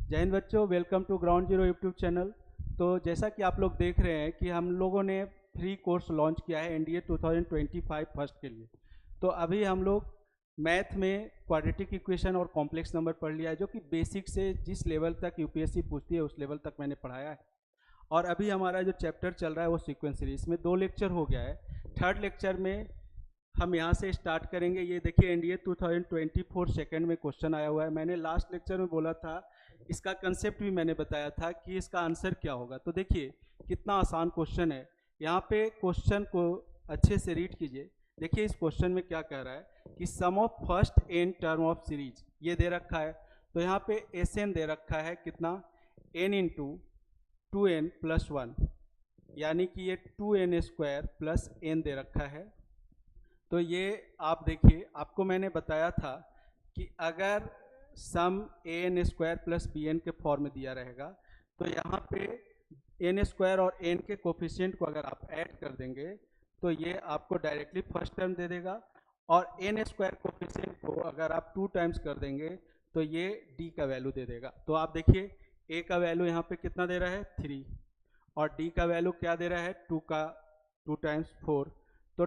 जय हिंद बच्चों, welcome to ground zero YouTube channel. तो जैसा कि आप लोग देख रहे हैं कि हम लोगों ने फ्री कोर्स लॉन्च किया है एनडीए 2025 फर्स्ट के लिए। तो अभी हम लोग मैथ में क्वाड्रेटिक इक्वेशन और कॉम्प्लेक्स नंबर पढ़ लिया है, जो कि बेसिक से जिस लेवल तक यूपीएससी पूछती है उस लेवल तक मैंने पढ़ाया है। और अभी हमारा जो चैप्टर चल रहा है वो सीक्वेंस सीरीज, इसमें 2 लेक्चर हो गया है। थर्ड लेक्चर में हम यहाँ से स्टार्ट करेंगे। ये देखिए एनडीए 2024 सेकंड में क्वेश्चन आया हुआ है। मैंने लास्ट लेक्चर में बोला था, इसका कंसेप्ट भी मैंने बताया था कि इसका आंसर क्या होगा। तो देखिए कितना आसान क्वेश्चन है। यहाँ पे क्वेश्चन को अच्छे से रीड कीजिए। देखिए इस क्वेश्चन में क्या कह रहा है कि sum of first n term of series ये दे रखा है। तो यहाँ पे एस एन दे रखा है कितना, एन इंटू 2n प्लस 1, यानी कि ये 2n स्क्वायर प्लस एन दे रखा है। तो ये आप देखिए, आपको मैंने बताया था कि अगर sum a n square plus b n के फॉर्म में दिया रहेगा तो यहाँ पे एन स्क्वायर और एन के कोफिशिएंट को अगर आप ऐड कर देंगे तो ये आपको डायरेक्टली फर्स्ट टर्म दे देगा, और एन स्क्वायर कोफिशिएंट को अगर आप 2 टाइम्स कर देंगे तो ये डी का वैल्यू दे देगा। तो आप देखिए ए का वैल्यू यहाँ पे कितना दे रहा है 3, और डी का वैल्यू क्या दे रहा है 2 का 2 टाइम्स 4। तो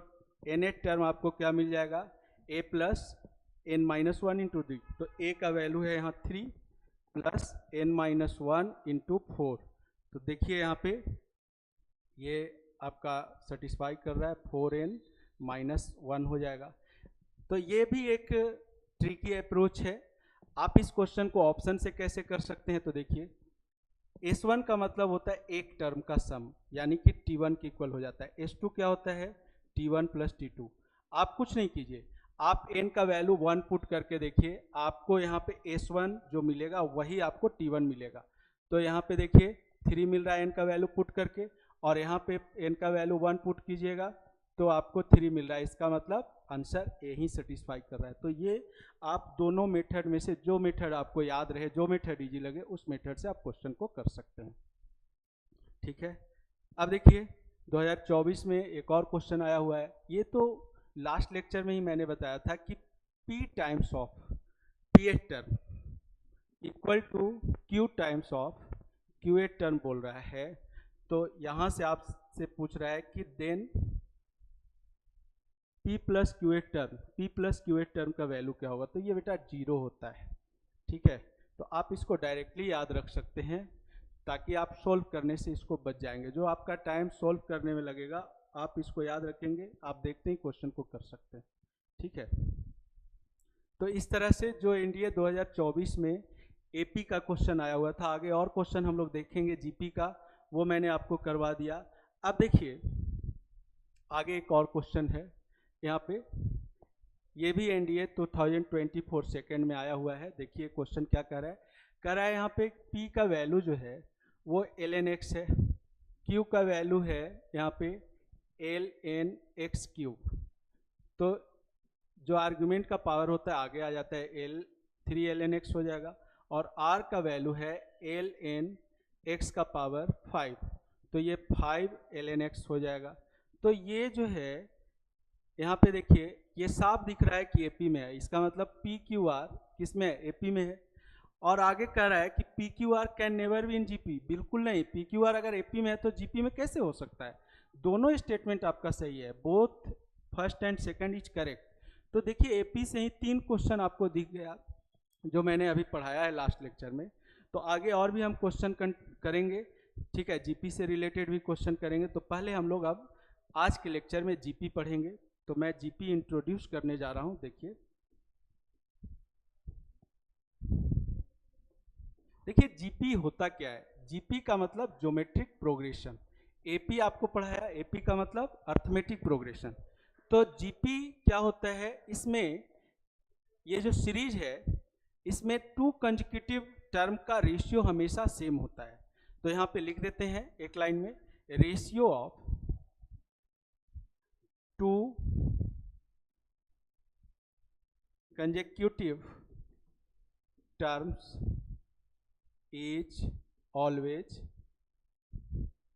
nth टर्म आपको क्या मिल जाएगा, a plus n minus 1 into d. तो a का वैल्यू है यहाँ 3 प्लस एन माइनस 1 इंटू 4। तो देखिए यहाँ पे ये आपका सेटिस्फाई कर रहा है, 4n माइनस 1 हो जाएगा। तो ये भी एक ट्रिकी अप्रोच है। आप इस क्वेश्चन को ऑप्शन से कैसे कर सकते हैं, तो देखिए S1 का मतलब होता है एक टर्म का सम, यानी कि T1 के इक्वल हो जाता है। S2 क्या होता है T1 प्लस T2। आप कुछ नहीं कीजिए, आप n का वैल्यू 1 पुट करके देखिए, आपको यहाँ पे S1 जो मिलेगा वही आपको T1 मिलेगा। तो यहाँ पे देखिए 3 मिल रहा है n का वैल्यू पुट करके, और यहाँ पे n का वैल्यू 1 पुट कीजिएगा तो आपको 3 मिल रहा है। इसका मतलब आंसर ए ही सेटिस्फाई कर रहा है। तो ये आप दोनों मेथड में से जो मेथड आपको याद रहे, जो मेथड इजी लगे, उस मेथड से आप क्वेश्चन को कर सकते हैं। ठीक है, अब देखिए 2024 में एक और क्वेश्चन आया हुआ है। ये तो लास्ट लेक्चर में ही मैंने बताया था कि p times of p8 term equal to q times of q8 term बोल रहा है। तो यहाँ से आपसे पूछ रहा है कि then p plus q8 term का वैल्यू क्या होगा। तो ये बेटा 0 होता है। ठीक है, तो आप इसको डायरेक्टली याद रख सकते हैं ताकि आप सोल्व करने से इसको बच जाएंगे। जो आपका टाइम सोल्व करने में लगेगा आप इसको याद रखेंगे, आप देखते ही क्वेश्चन को कर सकते हैं। ठीक है, तो इस तरह से जो एनडीए 2024 में एपी का क्वेश्चन आया हुआ था, आगे और क्वेश्चन हम लोग देखेंगे जीपी का, वो मैंने आपको करवा दिया। अब देखिए आगे एक और क्वेश्चन है यहाँ पे, ये भी एनडीए 2024 सेकेंड में आया हुआ है। देखिए क्वेश्चन क्या कह रहा है यहाँ पे p का वैल्यू जो है वो ln x है, q का वैल्यू है यहाँ पे ln x क्यूब। तो जो आर्गुमेंट का पावर होता है आगे आ जाता है, 3 ln x हो जाएगा, और r का वैल्यू है ln x का पावर 5। तो ये 5 ln x हो जाएगा। तो ये जो है यहाँ पे देखिए ये साफ दिख रहा है कि एपी में है, इसका मतलब पी क्यू आर किस में है, एपी में है। और आगे कह रहा है कि P Q R can never be in GP. बिल्कुल नहीं, पी क्यू आर अगर एपी में है तो जीपी में कैसे हो सकता है। दोनों स्टेटमेंट आपका सही है, both first and second is correct. तो देखिए एपी से ही 3 क्वेश्चन आपको दिख गया जो मैंने अभी पढ़ाया है लास्ट लेक्चर में। तो आगे और भी हम क्वेश्चन करेंगे। ठीक है, जीपी से रिलेटेड भी क्वेश्चन करेंगे। तो पहले हम लोग अब आज के लेक्चर में जीपी पढ़ेंगे। तो मैं जीपी इंट्रोड्यूस करने जा रहा हूं। देखिए जीपी होता क्या है। जीपी का मतलब ज्योमेट्रिक प्रोग्रेशन। एपी आपको पढ़ाया, एपी का मतलब अर्थमेटिक प्रोग्रेशन। तो जीपी क्या होता है, इसमें ये जो सीरीज है इसमें 2 कंसेक्यूटिव टर्म का रेशियो हमेशा सेम होता है। तो यहाँ पे लिख देते हैं एक लाइन में, ratio of 2 consecutive terms is always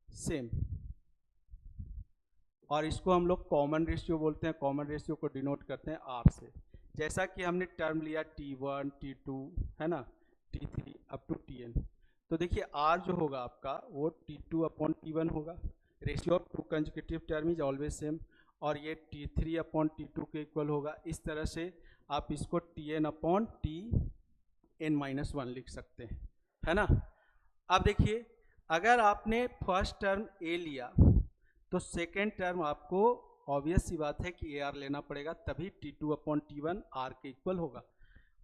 same। और इसको हम लोग कॉमन रेशियो बोलते हैं। कॉमन रेशियो को डिनोट करते हैं आर से। जैसा कि हमने टर्म लिया T1 T2 है ना, T3। Up to Tn। तो देखिए R जो होगा आपका वो T2 अपॉन T1 होगा। Ratio of to consecutive term is always same, और ये T3 अपॉन T2 के इक्वल होगा। इस तरह से आप इसको Tn अपॉन Tn-1 लिख सकते हैं, है ना। अब देखिए, अगर आपने फर्स्ट टर्म A लिया तो सेकेंड टर्म आपको ऑब्वियस सी बात है कि AR लेना पड़ेगा, तभी T2 अपॉन T1 R के इक्वल होगा।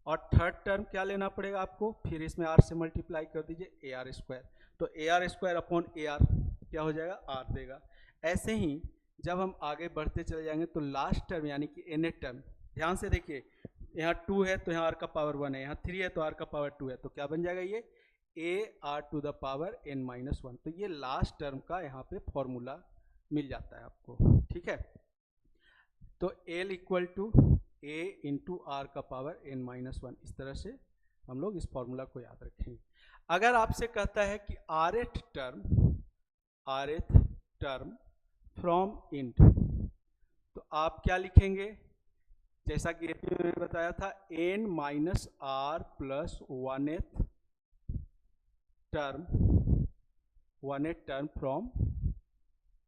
और थर्ड टर्म क्या लेना पड़ेगा आपको, फिर इसमें R से मल्टीप्लाई कर दीजिए, AR स्क्वायर। तो AR स्क्वायर अपॉन AR क्या हो जाएगा, R देगा। ऐसे ही जब हम आगे बढ़ते चले जाएंगे तो लास्ट टर्म यानी कि nth टर्म, ध्यान से देखिए, यहाँ 2 है तो यहाँ R का पावर 1 है, यहाँ 3 है तो R का पावर 2 है, तो क्या बन जाएगा ये AR to the power n-1। तो ये लास्ट टर्म का यहाँ पे फॉर्मूला मिल जाता है आपको, ठीक है। तो L equal to A into R का पावर n-1, इस तरह से हम लोग इस फॉर्मूला को याद रखेंगे। अगर आपसे कहता है कि rth टर्म फ्रॉम इंट, तो आप क्या लिखेंगे, जैसा कि एपी में बताया था, n minus R plus 1th term from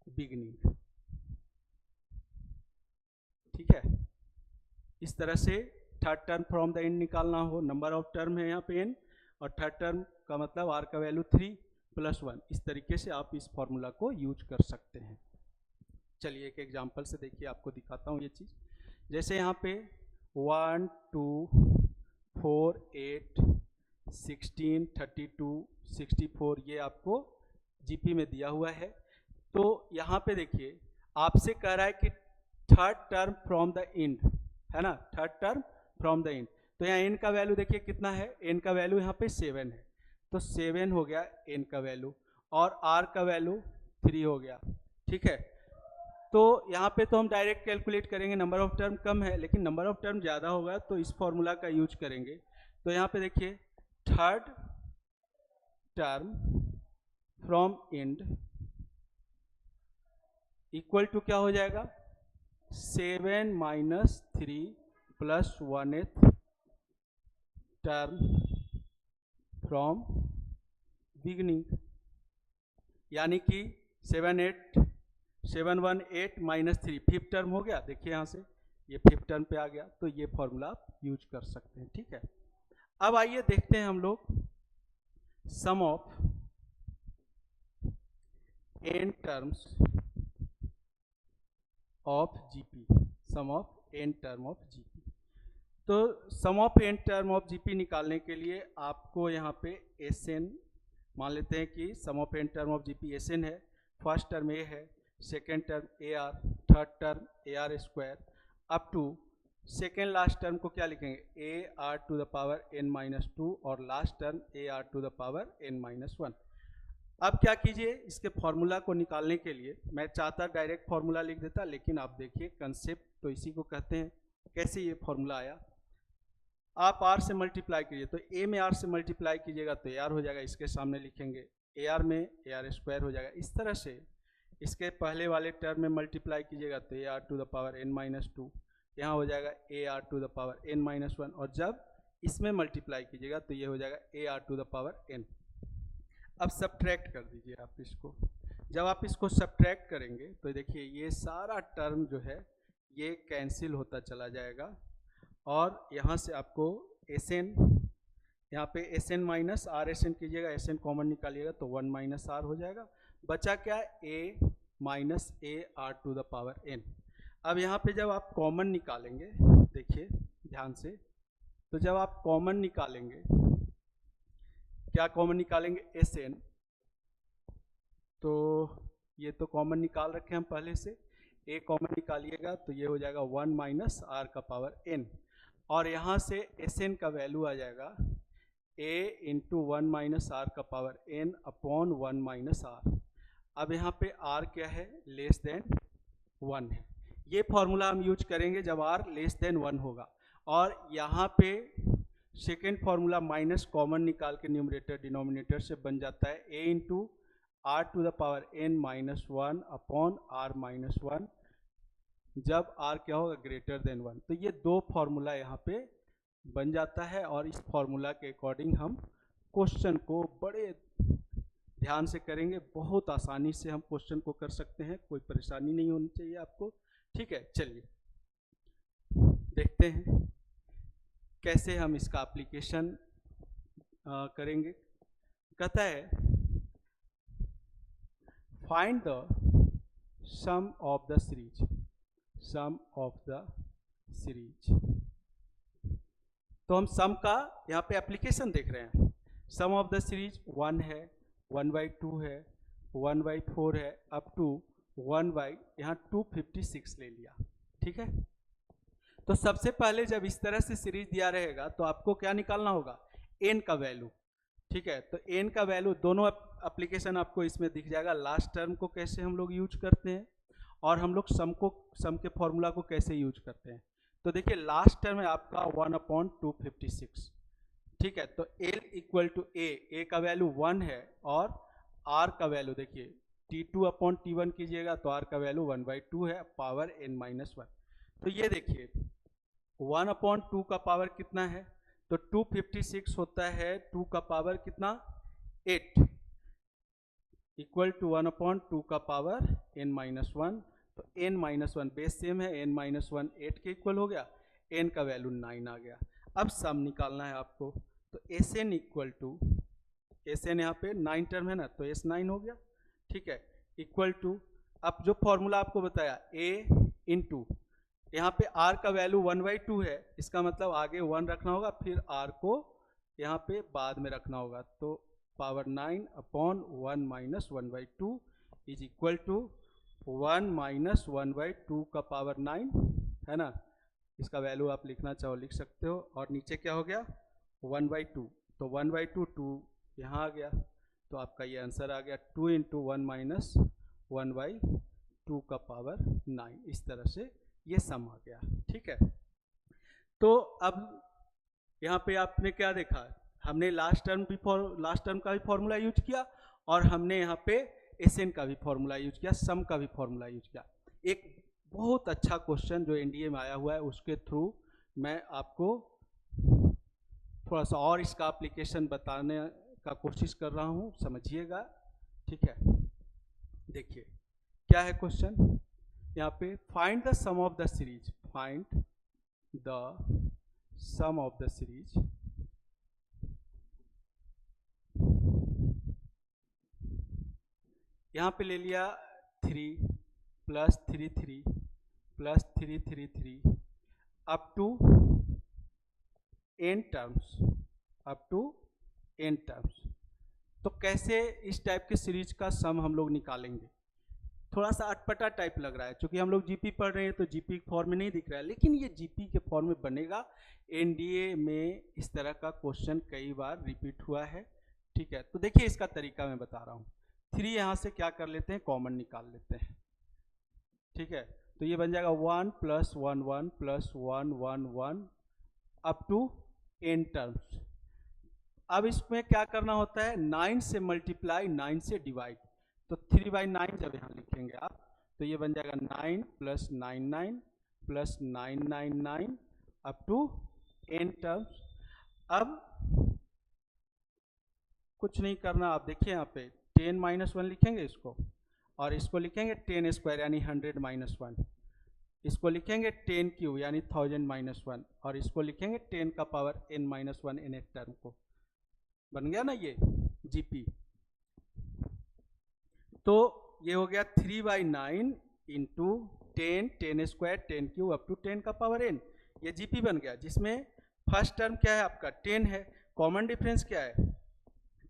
beginning, ठीक है। इस तरह से third term from the end निकालना हो, नंबर ऑफ टर्म है यहाँ पे n, और थर्ड टर्म का मतलब r का वैल्यू 3 प्लस 1। इस तरीके से आप इस फॉर्मूला को यूज कर सकते हैं। चलिए एक एग्जांपल से देखिए, आपको दिखाता हूँ ये चीज़। जैसे यहाँ पे 1, 2, 4, 8, 16, 32, 64 ये आपको जीपी में दिया हुआ है। तो यहाँ पे देखिए, आपसे कह रहा है कि third term from the and, है ना, third term from the and. तो यहाँ n का वैल्यू देखिए कितना है, n का वैल्यू यहाँ पे 7 है, तो 7 हो गया n का वैल्यू, और r का वैल्यू 3 हो गया, ठीक है। तो यहाँ पे तो हम डायरेक्ट कैलकुलेट करेंगे, नंबर ऑफ टर्म कम है, लेकिन नंबर ऑफ टर्म ज़्यादा होगा तो इस फॉर्मूला का यूज करेंगे। तो यहाँ पे देखिए, third term from end equal to क्या हो जाएगा, 7 minus 3 plus 1th term from beginning, यानी कि 718 माइनस 3 फिफ्थ टर्म हो गया। देखिए यहाँ से ये फिफ्थ टर्म पे आ गया, तो ये फॉर्मूला आप यूज कर सकते हैं, ठीक है। अब आइए देखते हैं हम लोग sum of n terms of GP, sum of n term of GP. तो sum of n term of GP निकालने के लिए आपको यहाँ पे Sn मान लेते हैं कि sum of n term of GP Sn है। फर्स्ट टर्म A है, second term AR, third term AR square, up to second last term को क्या लिखेंगे, AR to the power n-2, और last term AR to the power n-1। अब क्या कीजिए, इसके फॉर्मूला को निकालने के लिए मैं चाहता डायरेक्ट फॉर्मूला लिख देता, लेकिन आप देखिए कंसेप्ट तो इसी को कहते हैं। कैसे ये फॉर्मूला आया, आप R से मल्टीप्लाई कीजिए, तो A में R से मल्टीप्लाई कीजिएगा तो AR हो जाएगा, इसके सामने लिखेंगे AR में AR स्क्वायर हो जाएगा। इस तरह से इसके पहले वाले टर्म में मल्टीप्लाई कीजिएगा तो AR to the power n-2, यहाँ हो जाएगा AR to the power n-1, और जब इसमें मल्टीप्लाई कीजिएगा तो ये हो जाएगा AR to the power n। अब सब्ट्रैक्ट कर दीजिए आप इसको। जब आप इसको सब्ट्रैक्ट करेंगे तो देखिए ये सारा टर्म जो है ये कैंसिल होता चला जाएगा, और यहाँ से आपको Sn, यहाँ पे Sn माइनस आर Sn कीजिएगा, Sn कॉमन निकालिएगा तो 1 माइनस आर हो जाएगा। बचा क्या, A minus AR to the power n। अब यहाँ पे जब आप कॉमन निकालेंगे, देखिए ध्यान से, तो जब आप कॉमन निकालेंगे, क्या कॉमन निकालेंगे, Sn, तो ये तो कॉमन निकाल रखे हम पहले से, A कॉमन निकालिएगा तो ये हो जाएगा 1 माइनस आर का पावर n, और यहाँ से Sn का वैल्यू आ जाएगा A इंटू 1 माइनस आर का power n upon 1 minus R. अब यहाँ पे r क्या है, लेस देन 1 है। ये फॉर्मूला हम यूज करेंगे जब r लेस देन 1 होगा। और यहाँ पे सेकेंड फॉर्मूला माइनस कॉमन निकाल के न्यूमरेटर डिनोमिनेटर से बन जाता है A into R to the power n-1 upon r-1, जब r क्या होगा, ग्रेटर देन 1। तो ये दो फॉर्मूला यहाँ पे बन जाता है, और इस फॉर्मूला के अकॉर्डिंग हम क्वेश्चन को बड़े ध्यान से करेंगे, बहुत आसानी से हम क्वेश्चन को कर सकते हैं, कोई परेशानी नहीं होनी चाहिए आपको। ठीक है, चलिए देखते हैं कैसे हम इसका एप्लीकेशन करेंगे। कहता है find the sum of the series, sum of the series. तो हम सम का यहाँ पे एप्लीकेशन देख रहे हैं। सम ऑफ द सीरीज 1 है, 1/2 है, 1/4 है, अप टू 1 बाई यहाँ 256 ले लिया। ठीक है, तो सबसे पहले जब इस तरह से सीरीज दिया रहेगा तो आपको क्या निकालना होगा, एन का वैल्यू। ठीक है, तो एन का वैल्यू दोनों एप्लीकेशन आपको इसमें दिख जाएगा। लास्ट टर्म को कैसे हम लोग यूज करते हैं और हम लोग सम के फॉर्मूला को कैसे यूज करते हैं। तो देखिए लास्ट टर्म है आपका 1/256। ठीक है, तो L इक्वल टू ए का वैल्यू 1 है और R का वैल्यू देखिए T2/T1 कीजिएगा तो R का वैल्यू 1/2 है, पावर n-1। तो ये देखिए 1/2 का पावर कितना है, तो 256 होता है 2 का पावर कितना 8 इक्वल टू 1/2 का पावर n-1। तो n-1 बेस सेम है, n-1 8 के इक्वल हो गया, n का वैल्यू 9 आ गया। अब सम निकालना है आपको, तो Sn इक्वल टू, Sn यहाँ पे 9 टर्म है ना, तो S9 हो गया। ठीक है, इक्वल टू, अब जो फॉर्मूला आपको बताया A इंटू यहाँ पे R का वैल्यू 1/2 है, इसका मतलब आगे 1 रखना होगा, फिर R को यहाँ पे बाद में रखना होगा। तो पावर 9/1 माइनस 1/2 इज इक्वल टू 1 माइनस 1/2 का पावर 9 है ना। इसका वैल्यू आप लिखना चाहो लिख सकते हो, और नीचे क्या हो गया 1/2, तो 1/2 2 यहाँ आ गया, तो आपका ये आंसर आ गया 2 इंटू 1 माइनस 1/2 का पावर 9। इस तरह से ये सम आ गया। ठीक है, तो अब यहाँ पे आपने क्या देखा, हमने लास्ट टर्म का भी फॉर्मूला यूज किया और हमने यहाँ पे Sn का भी फॉर्मूला यूज किया, सम का भी फॉर्मूला यूज किया। एक बहुत अच्छा क्वेश्चन जो एनडीए में आया हुआ है उसके थ्रू मैं आपको थोड़ा सा और इसका एप्लीकेशन बताने का कोशिश कर रहा हूँ, समझिएगा। ठीक है, देखिए क्या है क्वेश्चन यहाँ पे, find the sum of the series, find the sum of the series यहाँ पे ले लिया 3 plus 3 3 plus 3 3 3 up to n terms, up to n terms. तो कैसे इस टाइप के सीरीज का सम हम लोग निकालेंगे, थोड़ा सा अटपटा टाइप लग रहा है, क्योंकि हम लोग जीपी पढ़ रहे हैं तो जीपी फॉर्म में नहीं दिख रहा है, लेकिन ये जीपी के फॉर्म में बनेगा। एनडीए में इस तरह का क्वेश्चन कई बार रिपीट हुआ है। ठीक है, तो देखिए इसका तरीका मैं बता रहा हूँ। 3 यहाँ से क्या कर लेते हैं, कॉमन निकाल लेते हैं। ठीक है, तो ये बन जाएगा 1 plus 1 1 plus 1 1 1 up to n terms. अब इसमें क्या करना होता है, 9 से मल्टीप्लाई 9 से डिवाइड, तो 3/9 जब यहाँ लिखेंगे आप तो ये बन जाएगा 9 plus 99 plus 999 up to n terms. अब कुछ नहीं करना, आप देखिए यहाँ पे 10-1 लिखेंगे इसको, और इसको लिखेंगे 10 स्क्वायर यानी 100-1, इसको लिखेंगे 10 क्यूब यानी 1000-1, और इसको लिखेंगे 10 का पावर n-1 इन एक टर्म को। बन गया ना ये जीपी। तो ये हो गया 3/9 into 10 square 10 cube up to 10 का पावर n, ये जीपी बन गया, जिसमें फर्स्ट टर्म क्या है आपका 10 है, कॉमन डिफरेंस क्या है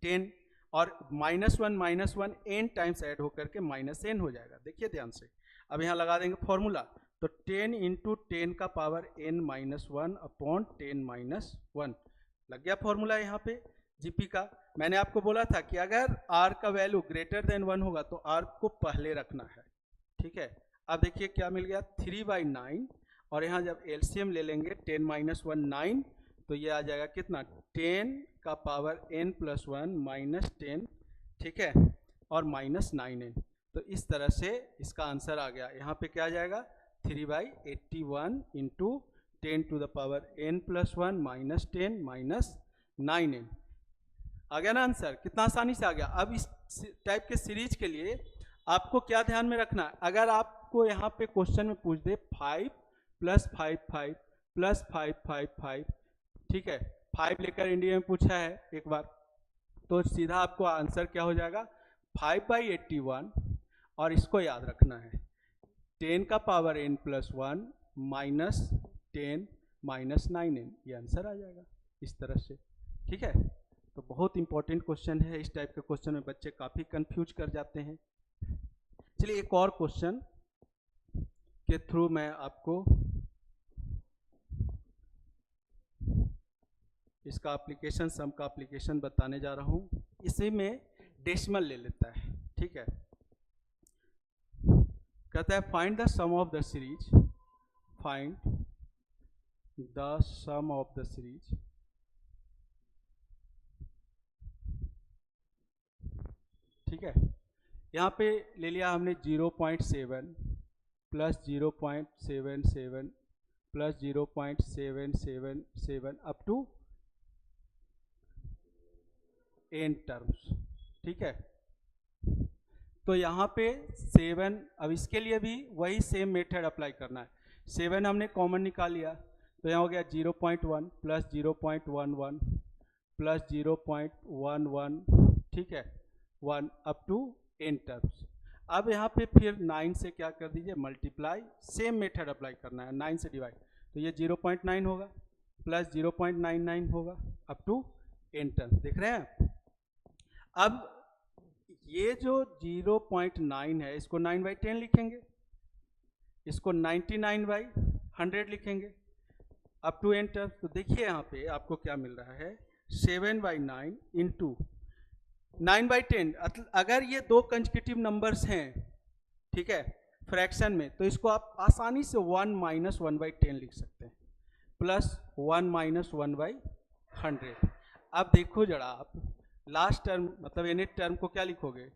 10, और -1 n टाइम्स ऐड होकर के -n हो जाएगा। देखिए ध्यान से, अब यहाँ लगा देंगे फॉर्मूला, तो 10 इंटू 10 का पावर n-1 अपॉन 10-1 लग गया फॉर्मूला यहाँ पे जीपी का। मैंने आपको बोला था कि अगर r का वैल्यू ग्रेटर देन 1 होगा तो r को पहले रखना है। ठीक है, अब देखिए क्या मिल गया 3/9, और यहाँ जब एलसीएम ले लेंगे 10-1 9, तो ये आ जाएगा कितना 10 का पावर n+1 -10। ठीक है, और -9n, तो इस तरह से इसका आंसर आ गया। यहाँ पे क्या आ जाएगा 3/81 into 10 to the power n+1 -10 -9n। आ गया ना आंसर, कितना आसानी से आ गया। अब इस टाइप के सीरीज के लिए आपको क्या ध्यान में रखना है, अगर आपको यहाँ पे क्वेश्चन में पूछ दे 5 + 5 5 + 5 5 5, ठीक है, 5 लेकर इंडिया में पूछा है एक बार, तो सीधा आपको आंसर क्या हो जाएगा 5/81, और इसको याद रखना है 10 का पावर n + 1 -10 -9n, ये आंसर आ जाएगा इस तरह से, ठीक है। तो बहुत इंपॉर्टेंट क्वेश्चन है, इस टाइप के क्वेश्चन में बच्चे काफ़ी कंफ्यूज कर जाते हैं। चलिए एक और क्वेश्चन के थ्रू मैं आपको इसका एप्लीकेशन, सम का एप्लीकेशन बताने जा रहा हूँ। इसी में डेसिमल ले लेता है, ठीक है। कहता है find the sum of the series, find the sum of the series, ठीक है। यहाँ पे ले लिया हमने 0.7 + 0.77 + 0.777 अप टू n टर्म्स, ठीक है। तो यहाँ पे 7, अब इसके लिए भी वही सेम मेथड अप्लाई करना है। 7 हमने कॉमन निकाल लिया, तो यहाँ हो गया 0.1 + 0.11 + 0.11, ठीक है, 1 अप टू n टर्म्स। अब यहाँ पे फिर 9 से क्या कर दीजिए मल्टीप्लाई, सेम मेथड अप्लाई करना है, 9 से डिवाइड, तो ये 0.9 होगा + 0.99 होगा अप टू n टर्म्स, देख रहे हैं। अब ये जो 0.9 है इसको 9/10 लिखेंगे, इसको 99/100 लिखेंगे अप टू n टर्म्स। तो देखिए यहाँ पे आपको क्या मिल रहा है 7/9 इंटू 9/10। अगर ये दो कंसेक्यूटिव नंबर्स हैं, ठीक है, फ्रैक्शन में, तो इसको आप आसानी से 1 - 1/10 लिख सकते हैं, प्लस 1 - 1/100। अब देखो जरा आप लास्ट टर्म मतलब nth टर्म को क्या लिखोगे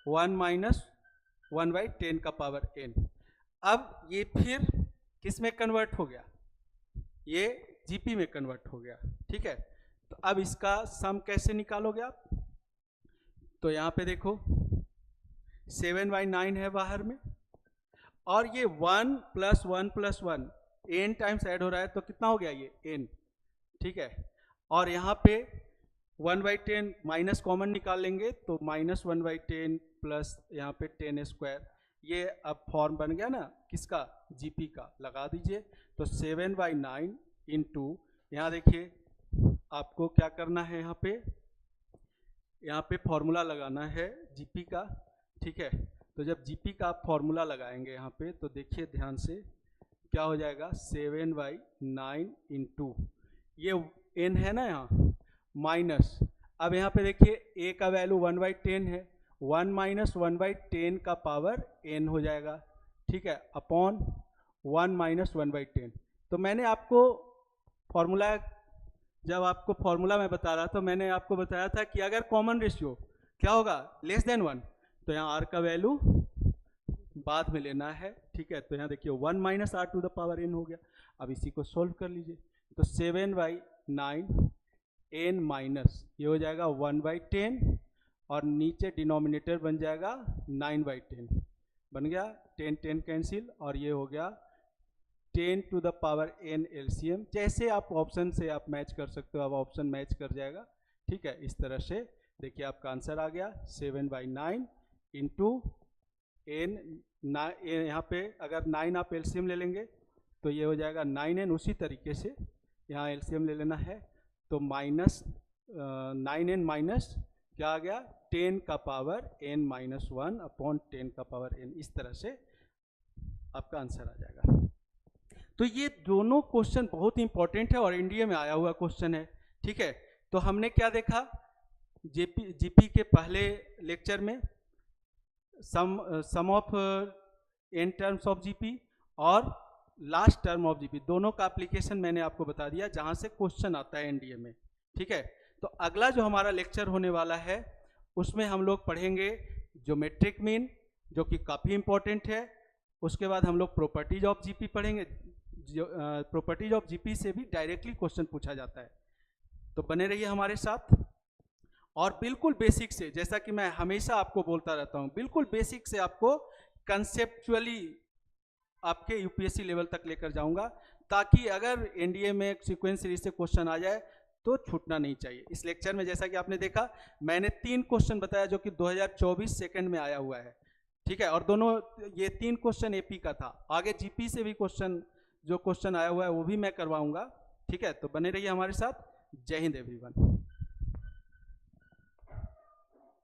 1 - 1/10 का पावर n। अब ये फिर किस में कन्वर्ट हो गया, ये जीपी में कन्वर्ट हो गया, ठीक है। तो अब इसका सम कैसे निकालोगे आप, तो यहाँ पे देखो 7/9 है बाहर में, और ये 1 + 1 + 1 n टाइम्स ऐड हो रहा है, तो कितना हो गया ये n, ठीक है। और यहाँ पे 1/10 माइनस कॉमन निकाल लेंगे, तो -1/10 प्लस यहाँ पे 10², ये अब फॉर्म बन गया ना किसका, जीपी का, लगा दीजिए। तो 7/9 इंटू, यहाँ देखिए आपको क्या करना है, यहाँ पे फॉर्मूला लगाना है जीपी का, ठीक है। तो जब जीपी का आप फॉर्मूला लगाएंगे यहाँ पे, तो देखिए ध्यान से क्या हो जाएगा 7/9 इंटू ये n है ना यहाँ माइनस, अब यहाँ पे देखिए a का वैल्यू 1/10 है, 1 - 1/10 का पावर n हो जाएगा, ठीक है, अपॉन 1 - 1/10। तो मैंने आपको फॉर्मूला, जब आपको फॉर्मूला मैं बता रहा था, मैंने आपको बताया था कि अगर कॉमन रेशियो क्या होगा <1, तो यहाँ r का वैल्यू बाद में लेना है, ठीक है। तो यहाँ देखिए 1 - r to the power n हो गया। अब इसी को सोल्व कर लीजिए, तो 7/9 n माइनस ये हो जाएगा 1/10, और नीचे डिनोमिनेटर बन जाएगा 9/10, बन गया 10 10 कैंसिल, और ये हो गया 10 to the power n LCM. जैसे आप ऑप्शन से आप मैच कर सकते हो, अब ऑप्शन मैच कर जाएगा, ठीक है। इस तरह से देखिए आपका आंसर आ गया 7/9 इंटू n, यहाँ पे अगर 9 आप एलसीएम ले लेंगे तो ये हो जाएगा 9n, उसी तरीके से यहाँ एलसीएम ले लेना है, तो -9n माइनस क्या आ गया 10 का पावर n - 1 अपॉन 10 का पावर n, इस तरह से आपका आंसर आ जाएगा। तो ये दोनों क्वेश्चन बहुत इंपॉर्टेंट है और एनडीए में आया हुआ क्वेश्चन है, ठीक है। तो हमने क्या देखा, जीपी के पहले लेक्चर में sum of n terms of GP और लास्ट टर्म ऑफ जीपी, दोनों का एप्लीकेशन मैंने आपको बता दिया जहां से क्वेश्चन आता है एनडीए में, ठीक है। तो अगला जो हमारा लेक्चर होने वाला है उसमें हम लोग पढ़ेंगे ज्योमेट्रिक मीन, जो कि काफ़ी इंपॉर्टेंट है। उसके बाद हम लोग प्रॉपर्टीज ऑफ जीपी पढ़ेंगे, प्रॉपर्टीज ऑफ जीपी से भी डायरेक्टली क्वेश्चन पूछा जाता है। तो बने रहिए हमारे साथ। और बिल्कुल बेसिक से, जैसा कि मैं हमेशा आपको बोलता रहता हूँ, बिल्कुल बेसिक से आपको कंसेप्चुअली आपके यूपीएससी लेवल तक लेकर जाऊंगा, ताकि अगर एनडीए में एक सीक्वेंस सीरीज से क्वेश्चन आ जाए तो छूटना नहीं चाहिए। इस लेक्चर में जैसा कि आपने देखा, मैंने 3 क्वेश्चन बताया जो कि 2024 सेकंड में आया हुआ है, ठीक है, और दोनों ये 3 क्वेश्चन एपी का था। आगे जीपी से भी क्वेश्चन, जो क्वेश्चन आया हुआ है वो भी मैं करवाऊंगा, ठीक है। तो बने रहिए हमारे साथ। जय हिंद एवरीवन।